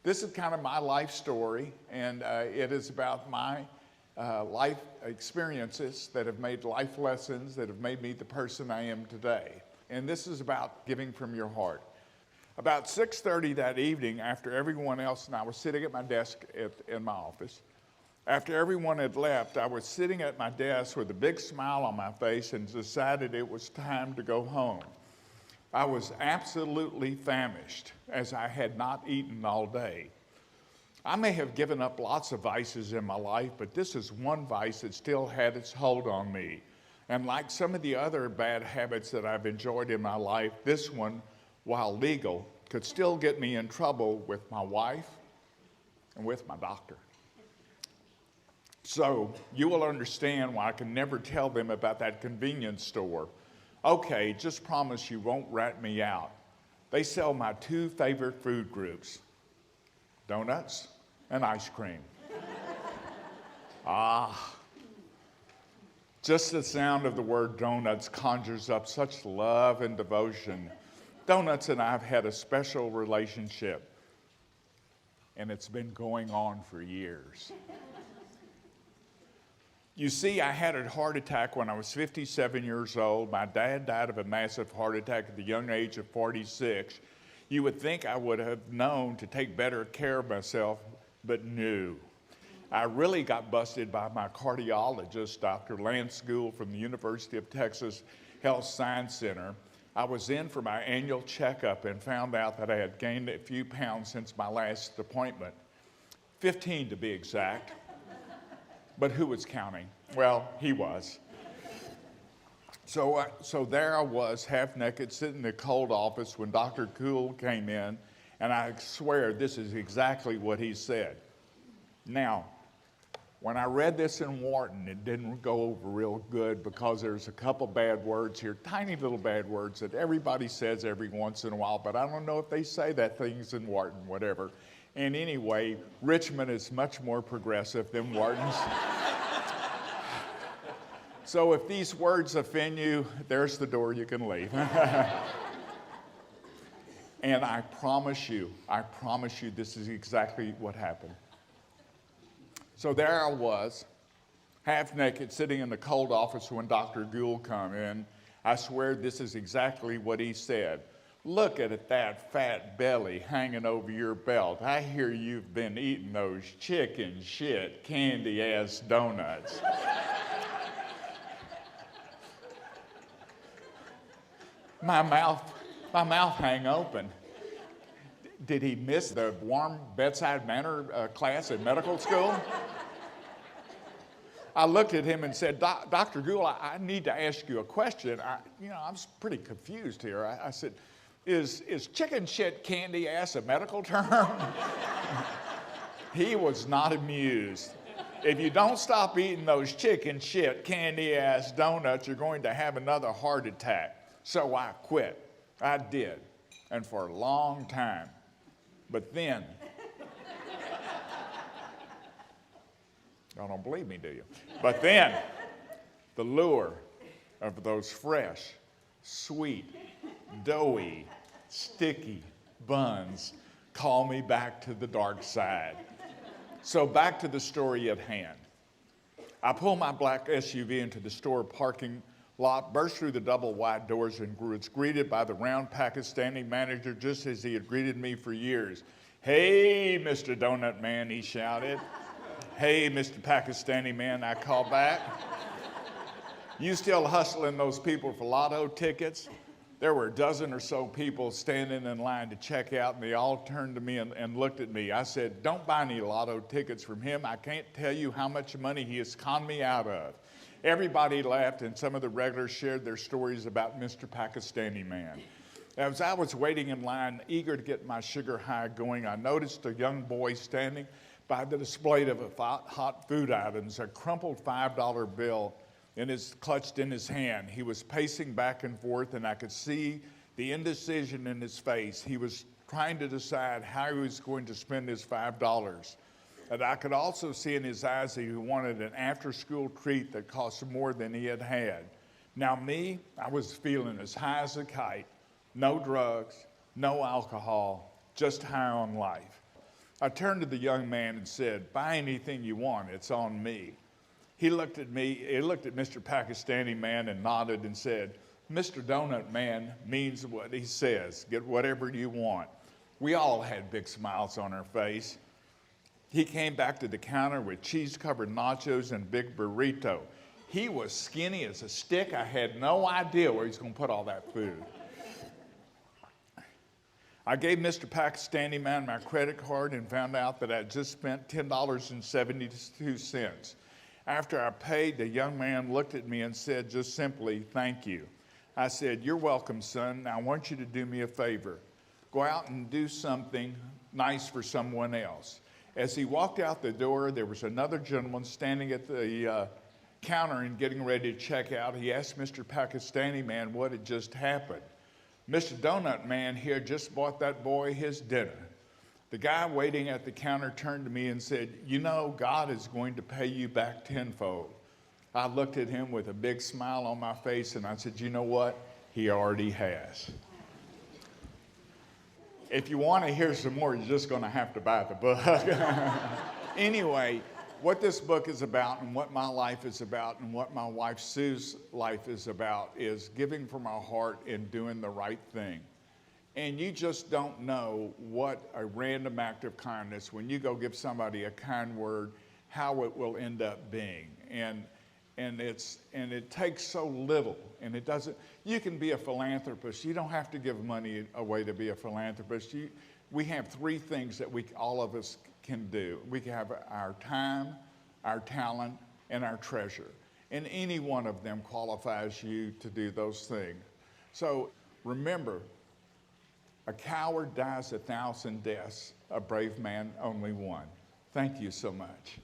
This is kind of my life story, and it is about my life experiences that have made life lessons that have made me the person I am today. And this is about giving from your heart. About 6:30 that evening, after everyone else and I was sitting at my desk in my office, after everyone had left, I was sitting at my desk with a big smile on my face and decided it was time to go home. I was absolutely famished, as I had not eaten all day. I may have given up lots of vices in my life, but this is one vice that still had its hold on me. And like some of the other bad habits that I've enjoyed in my life, this one, while legal, could still get me in trouble with my wife and with my doctor. So you will understand why I can never tell them about that convenience store. Okay, just promise you won't rat me out. They sell my two favorite food groups, donuts and ice cream. Just the sound of the word donuts conjures up such love and devotion. Donuts and I have had a special relationship, and it's been going on for years. You see, I had a heart attack when I was 57 years old. My dad died of a massive heart attack at the young age of 46. You would think I would have known to take better care of myself, but no. I really got busted by my cardiologist, Dr. Lance Gould from the University of Texas Health Science Center. I was in for my annual checkup and found out that I had gained a few pounds since my last appointment, 15 to be exact. But who was counting? Well, he was. So there I was, half naked, sitting in the cold office when Dr. Gould came in, and I swear this is exactly what he said. Now, when I read this in Wharton, it didn't go over real good because there's a couple bad words here, tiny little bad words that everybody says every once in a while, but I don't know if they say that things in Wharton, whatever. And anyway, Richmond is much more progressive than Wharton's. So if these words offend you, there's the door you can leave. And I promise you, this is exactly what happened. So there I was, half naked, sitting in the cold office when Dr. Gould come in. I swear this is exactly what he said. Look at that fat belly hanging over your belt. I hear you've been eating those chicken shit candy-ass donuts. My mouth hang open. Did he miss the warm bedside manner class in medical school? I looked at him and said, Dr. Gould, I need to ask you a question. I'm pretty confused here. I said, is chicken shit candy ass a medical term? He was not amused. If you don't stop eating those chicken shit candy ass donuts, you're going to have another heart attack. So I quit. I did. And for a long time. But then, y'all don't believe me, do you? But then, the lure of those fresh, sweet, doughy, sticky buns call me back to the dark side. So back to the story at hand. I pull my black SUV into the store parking lot, burst through the double wide doors, and was greeted by the round Pakistani manager just as he had greeted me for years. Hey, Mr. Donut Man, he shouted. Hey, Mr. Pakistani Man, I called back. You still hustling those people for lotto tickets? There were a dozen or so people standing in line to check out, and they all turned to me and looked at me. I said, don't buy any lotto tickets from him. I can't tell you how much money he has conned me out of. Everybody laughed, and some of the regulars shared their stories about Mr. Pakistani Man. As I was waiting in line, eager to get my sugar high going, I noticed a young boy standing by the display of hot food items, a crumpled $5 bill clutched in his hand. He was pacing back and forth, and I could see the indecision in his face. He was trying to decide how he was going to spend his $5. And I could also see in his eyes that he wanted an after-school treat that cost more than he had had. Now me, I was feeling as high as a kite. No drugs, no alcohol, just high on life. I turned to the young man and said, "Buy anything you want, it's on me." He looked at Mr. Pakistani man and nodded and said, "Mr. Donut Man means what he says. Get whatever you want." We all had big smiles on our face. He came back to the counter with cheese-covered nachos and big burrito. He was skinny as a stick. I had no idea where he was going to put all that food. I gave Mr. Pakistani man my credit card and found out that I had just spent $10.72. After I paid, the young man looked at me and said just simply, "Thank you." I said, "You're welcome, son. Now I want you to do me a favor. Go out and do something nice for someone else." As he walked out the door, there was another gentleman standing at the counter and getting ready to check out. He asked Mr. Pakistani man what had just happened. Mr. Donut Man here just bought that boy his dinner. The guy waiting at the counter turned to me and said, "You know, God is going to pay you back tenfold." I looked at him with a big smile on my face and I said, "You know what? He already has." If you want to hear some more, you're just going to have to buy the book. Anyway, what this book is about and what my life is about and what my wife Sue's life is about is giving from our heart and doing the right thing. And you just don't know what a random act of kindness, when you go give somebody a kind word, how it will end up being. And it takes so little, and it doesn't. You can be a philanthropist. You don't have to give money away to be a philanthropist. We have three things that all of us can do. We can have our time, our talent, and our treasure. And any one of them qualifies you to do those things. So remember, a coward dies 1,000 deaths, a brave man only one. Thank you so much.